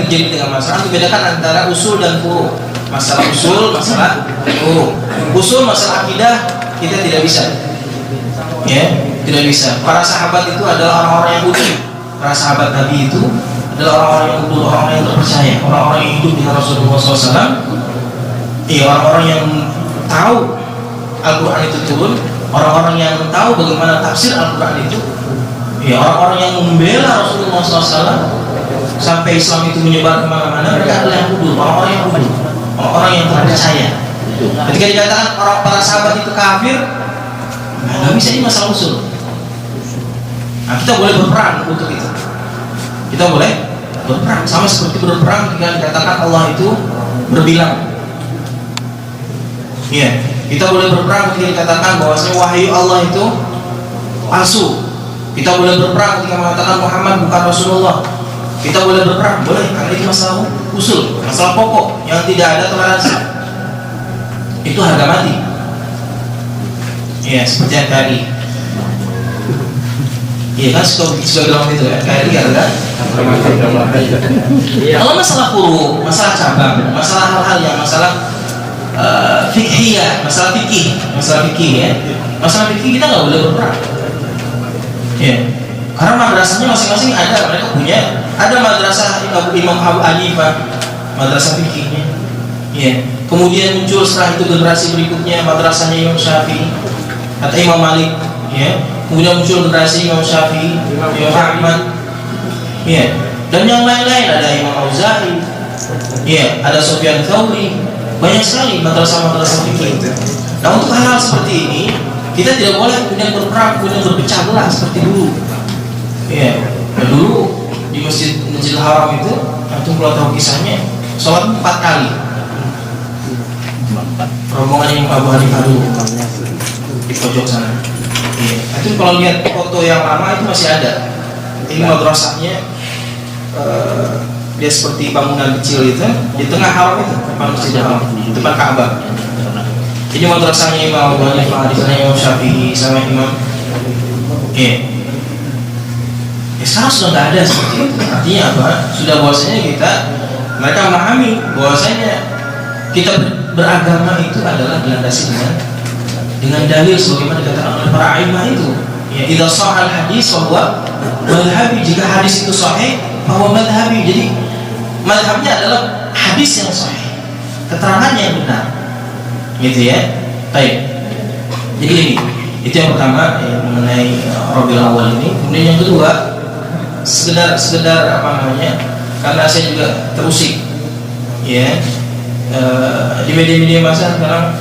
terjadi dengan masalah, itu bedakan antara usul dan furu. Masalah usul, masalah furu. Usul masalah akidah kita tidak bisa, ya, tidak bisa. Para sahabat itu adalah orang-orang yang utuh. Para sahabat Nabi itu adalah orang-orang yang utuh, orang-orang yang terpercaya, orang-orang yang hidup dengan Rasulullah SAW. Iya, orang-orang yang tahu Al-Quran itu turun, orang-orang yang tahu bagaimana tafsir Al-Quran itu. Ya, orang-orang yang membela Rasulullah SAW sampai Islam itu menyebar kemana-mana, mereka adalah yang kudus, orang-orang yang kudus, orang-orang yang terpercaya. Ketika dikatakan orang para sahabat itu kafir, nggak bisa, ini masalah usul. Nah, kita boleh berperang untuk itu. Kita boleh berperang, sama seperti berperang ketika dikatakan Allah itu berbilang. Iya, kita boleh berperang ketika dikatakan bahwasanya wahyu Allah itu palsu. Kita boleh berperang ketika mengatakan Muhammad bukan Rasulullah. Kita boleh berperang, boleh, karena itu masalah usul, masalah pokok yang tidak ada toleransi. Itu harga mati. Iya, seperti yang tadi. Iya kan, suka bilang itu ya, kayak ini harga. Kalau masalah furu, masalah cabang, masalah hal-hal yang masalah fikhiyah, masalah fikih ya. Masalah fikih kita nggak boleh berperang. Ya, karena madrasahnya masing-masing ada, mereka punya. Ada madrasah Imam Abu Hanifah, madrasah fikihnya. Ya, kemudian muncul setelah itu generasi berikutnya madrasahnya Imam Syafi'i atau Imam Malik. Ya, kemudian muncul generasi Imam Syafi'i, Imam Ahmad. Ya, dan yang lain-lain, ada Imam Auza'i. Ya, ada Sufyan Tsauri. Banyak sekali madrasah-madrasah fikih. Nah, untuk hal-hal seperti ini kita tidak boleh kemudian berperang, kemudian berpecah belah seperti dulu. Ya, dulu di Masjidil Haram itu, antum kalau tahu kisahnya, sholat 4 kali. Rombongan yang Abu Hanifah dulu di pojok sana. Ya, itu kalau lihat foto yang lama itu masih ada. Ini madrasahnya dia seperti bangunan kecil itu di tengah haram itu, depan Masjidil Haram, depan Ka'bah. Ini madrasahnya Imam Abu Hanifah, di sana Imam Syafi'i sama Imam. Ya, sekarang sudah nggak ada seperti itu. Artinya apa? Sudah bahwasanya mereka memahami bahwasanya kita beragama itu adalah dilandasi dengan dalil sebagaimana dikatakan oleh para a'immah itu. Ya, idza shahal hadis bahwa madhabi, jika hadis itu sahih bahwa madhabi. Jadi madhabnya adalah hadis yang sahih, keterangannya yang benar. Gitu ya. Baik. Jadi ini itu yang pertama ya, mengenai Rabiul Awal ini. Kemudian yang kedua, sekedar apa namanya? Karena saya juga terusik ya. Di media-media massa sekarang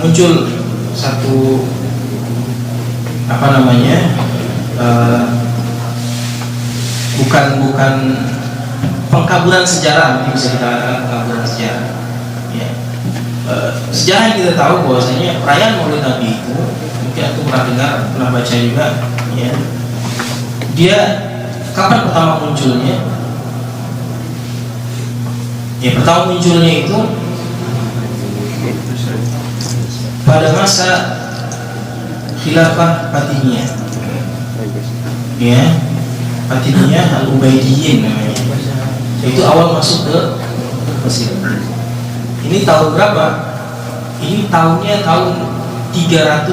muncul satu apa namanya? Bukan pengkaburan sejarah, mungkin bisa kita katakan pengkaburan sejarah. Ya. Sejarah yang kita tahu bahwasanya perayaan Maulid Nabi itu, mungkin aku pernah dengar, pernah baca juga, ya. Dia kapan pertama munculnya? Ya, pertama munculnya itu pada masa Khilafah Fatimiyah. Ya, Fatimiyah Al-Ubaidiyyin namanya. Itu awal masuk ke Mesir. Ini tahun berapa? Ini tahunnya tahun 362.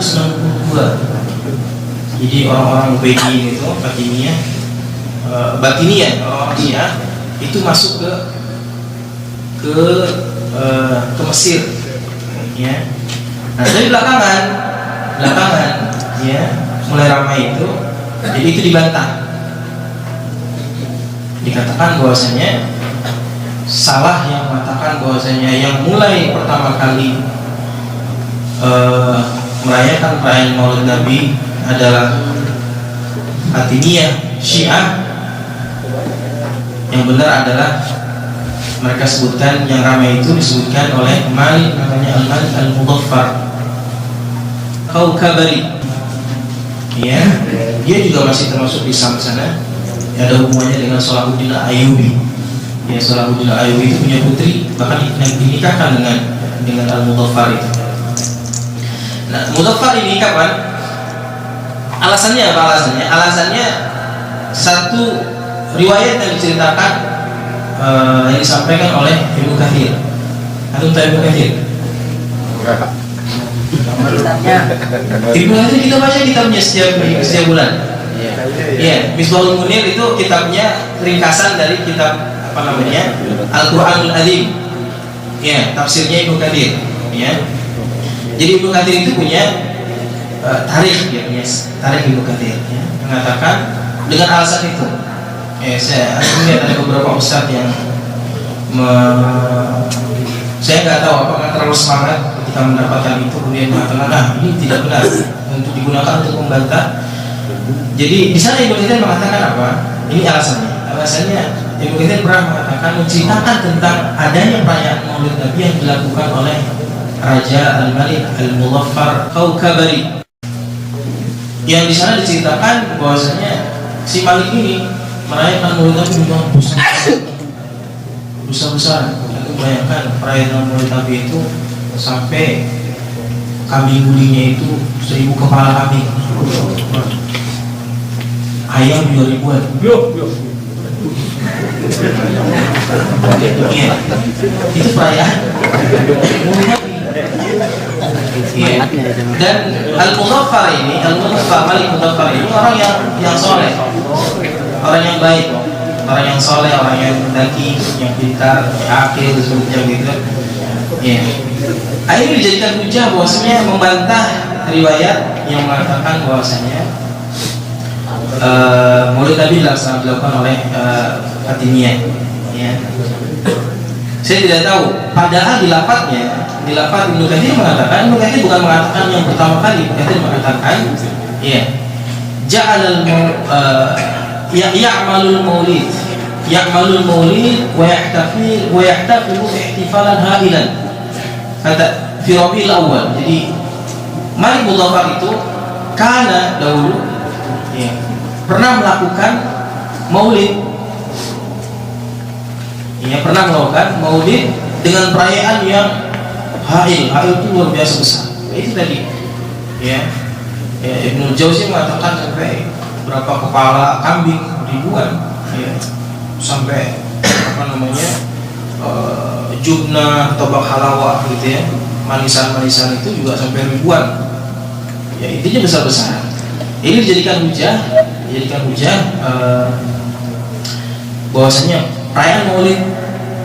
Jadi orang-orang Ubaidiyyin itu Fatimiyah, Batiniyah, orang Syiah itu masuk ke Mesir. Ya. Nah, dari belakangan ya mulai ramai itu, jadi itu dibantah. Dikatakan bahwasanya salah yang mengatakan bahwasanya yang mulai pertama kali merayakan perayaan Maulid Nabi adalah Fatimiyah Syiah. Yang benar adalah mereka sebutkan, yang ramai itu disebutkan oleh Malik, namanya Al-Malik Al-Mudaffar Kaukabari. Ya, dia juga masih termasuk di sana. Ada hubungannya dengan Salahuddin Ayyubi. Ya, Salahuddin Ayyubi itu punya putri, bahkan yang dinikahkan dengan Al-Mudaffar itu. Nah, Mudaffar ini kapan? Alasannya apa? Alasannya satu, riwayat yang diceritakan yang disampaikan oleh Ibnu Katsir. Antum tahu Ibnu Katsir? Ibnu Katsir kita baca kitabnya setiap bulan. Iya, Misbahul Munir itu kitabnya ringkasan dari kitab apa namanya? Al-Qur'anul Azim. Ya, tafsirnya Ibnu Katsir. Ya. Jadi Ibnu Katsir itu punya tarikh, ya, tarikh Ibnu Katsir, ya, mengatakan dengan alasan itu. Saya lihat ada beberapa ustaz yang saya nggak tahu apakah terlalu semangat ketika mendapatkan itu kemudian mengatakan ini tidak benar untuk digunakan untuk membantah. Jadi di sana Ibnu Katsir mengatakan apa? Ini alasannya. Alasannya Ibnu Katsir pernah mengatakan menceritakan tentang adanya perayaan Maulid Nabi yang dilakukan oleh Raja Al-Malik Al-Muzaffar Kaukabari. Yang di sana diceritakan bahwasanya si Malik ini merayakan Maulid Nabi dengan besar-besar. Itu bayangkan perayaan Maulid Nabi itu sampai kambing gulingnya itu 1000 kepala kambing, ayam juga ribuan. Iya, itu perayaan Maulid Nabi. Ya. Dan Al-Muzaffar ini, Malik Muzaffar ini orang yang soleh, orang yang baik, orang yang soleh, orang yang mendaki, yang pintar, yang akil, sebagainya gitu. Ya. Akhirnya dijadikan hujah bahwasanya membantah riwayat yang mengatakan bahwasanya Maulid Nabi dilakukan oleh Fatimiyah. Ya. Saya tidak tahu, padahal di lafadznya, di lafadz Ibnu Katsir mengatakan, Ibnu Katsir bukan mengatakan yang pertama kali, Ibnu Katsir mengatakan, ya, ja'alal ya'malul maulid wa yahtafilu ihtifalan hailan. Kata fi Rabiul Awwal. Jadi Malik Muzaffar itu karena dahulu ya, pernah melakukan maulid. Ya, pernah melakukan maulid dengan perayaan yang hail itu luar biasa besar. Itu tadi, ya, Ibnu Jauzi mengatakan sampai berapa kepala kambing ribuan, ya, sampai apa namanya jubna atau bakhalawah gitu ya, manisan-manisan itu juga sampai ribuan. Ya, intinya besar-besar. Ini dijadikan hujah, bahwasanya perayaan Maulid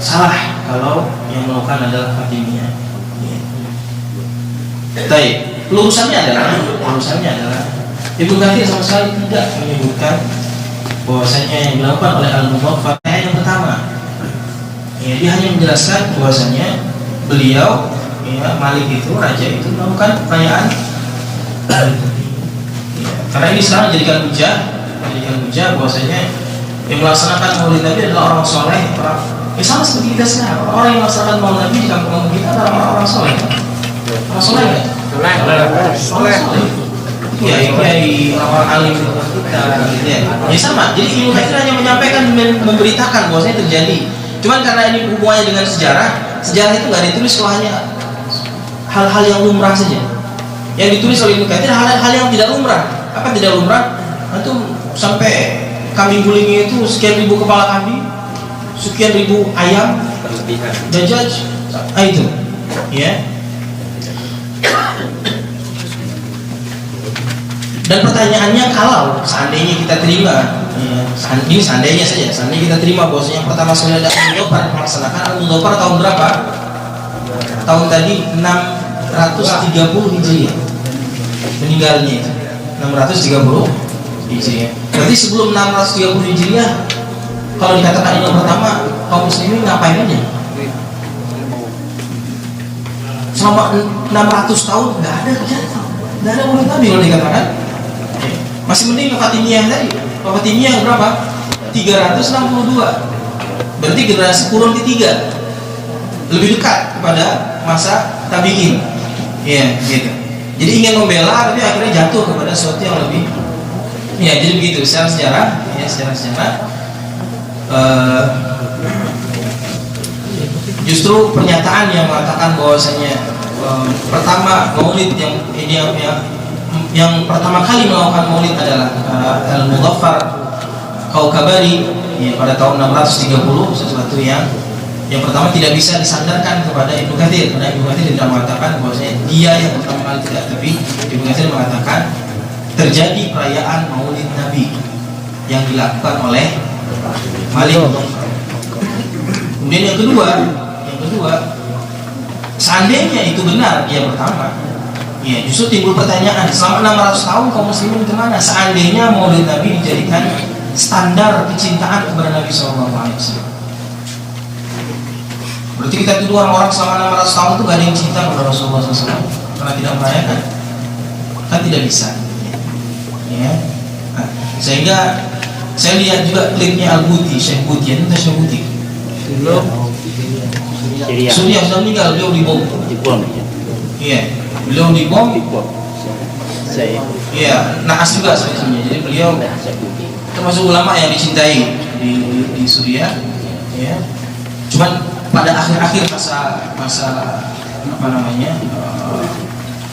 salah kalau yang melakukan adalah Fatimiyah. Baik, lurusannya adalah Ibnu Katsir sama sekali tidak menyebutkan bahwasanya yang dilakukan oleh Al-Muzaffar yang pertama. Ya, dia hanya menjelaskan bahwasanya beliau, ya, Malik itu, raja itu melakukan perayaan. Ya, karena ini sekarang jadikan hujah bahwasanya yang melaksanakan Maulid Nabi adalah orang soleh, ya sama seperti kita sekarang. Orang yang melaksanakan Maulid Nabi di kampung kita adalah orang-orang soleh. Orang soleh kan? Soleh. Ya, orang-orang alim kita, gitu ya. Ya sama. Jadi Ibnu Katsir hanya menyampaikan, memberitakan bahwasanya terjadi. Cuman karena ini hubungannya dengan sejarah itu nggak ditulis kalau hanya hal-hal yang lumrah saja. Yang ditulis oleh Ibnu Katsir hal-hal yang tidak lumrah. Apa tidak lumrah? Itu sampai kambing gulingnya itu sekian ribu kepala kambing, sekian ribu ayam, dajjal, itu, ya. Dan pertanyaannya, kalau seandainya kita terima, ya, ini seandainya kita terima bahwasanya yang pertama sekali ada Al-Muzaffar melaksanakan Al-Muzaffar tahun berapa? Tahun tadi 630 Hijriah meninggalnya, 630 Hijriah. Berarti sebelum 630 Hijriah, kalau dikatakan ini yang pertama, kaum muslimin ngapain aja? Selama 600 tahun nggak ada kegiatan, nggak ada Maulid Nabi kalau dikatakan. Masih mending ke Fatimiyah tadi. Fatimiyah berapa? 362. Berarti generasi kurun ketiga, lebih dekat kepada masa tabi'in. Iya, gitu. Jadi ingin membela tapi akhirnya jatuh kepada sesuatu yang lebih. Ya, jadi begitu secara sejarah, ya, justru pernyataan yang mengatakan bahwasanya pertama Maulid yang pertama kali melakukan Maulid adalah Al-Muzaffar Kaukabari, ya, pada tahun 630, sesuatu yang pertama tidak bisa disandarkan kepada Ibnu Katsir, karena Ibnu Katsir tidak mengatakan bahwasanya dia yang pertama kali, tidak, tapi Ibnu Katsir mengatakan terjadi perayaan Maulid Nabi yang dilakukan oleh Malik. Kemudian yang kedua, seandainya itu benar dia pertama, ya justru timbul pertanyaan, selama 600 tahun kaum muslimin kemana? Seandainya Maulid Nabi dijadikan standar kecintaan kepada Nabi SAW, berarti kita tuduh orang-orang selama 600 tahun itu gak ada yang cinta kepada Rasulullah SAW karena tidak merayakan, kan tidak bisa, ya. Nah, sehingga saya lihat juga klipnya Al-Buti, Syekh Buti, itu Syekh Buti Suriah sudah meninggal, beliau dibom. Iya, beliau dibom. Iya, naas juga sebetulnya. Jadi beliau termasuk ulama yang dicintai di Suriah, ya. Cuman pada akhir-akhir masa apa namanya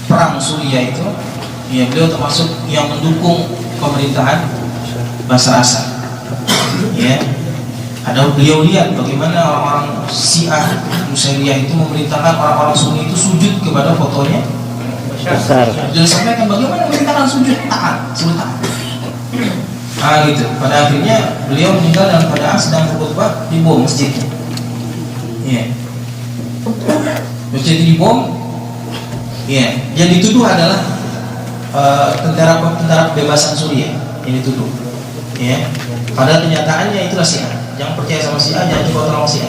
perang Suriah itu, ya beliau termasuk yang mendukung pemerintahan Bashar Assad, ya. Ada beliau lihat bagaimana orang-orang Syiah Nusairiyah itu memerintahkan orang-orang Sunni itu sujud kepada fotonya Bashar. Jadi sampaikan bagaimana memerintahkan sujud, taat, sebut taat. Ah gitu. Pada akhirnya beliau meninggal dalam keadaan sedang berkhutbah dibom masjidnya. Iya. Masjid dibom. Iya. Yang dituduh adalah tentara kebebasan Suriah yang dituduh. Ya. Padahal kenyataannya itulah Syiah. Jangan percaya sama Syiah, jangan coba tolong Syiah.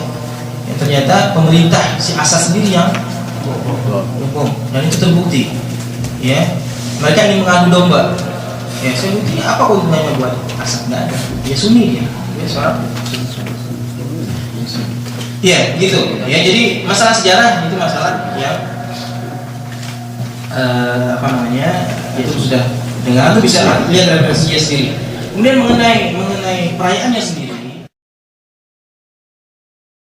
Ya, ternyata pemerintah si Assad sendiri yang hukum, dan itu terbukti. Ya, mereka ingin mengadu domba. Ya, saya buktinya apa keuntungannya buat Assad? Nggak ada. Dia Sunni dia. Dia seorang. Ya, gitu. Ya, jadi masalah sejarah itu masalah yang apa namanya? Itu sudah dengar, itu bisa lihat referensinya sendiri. Kemudian mengenai perayaannya sendiri.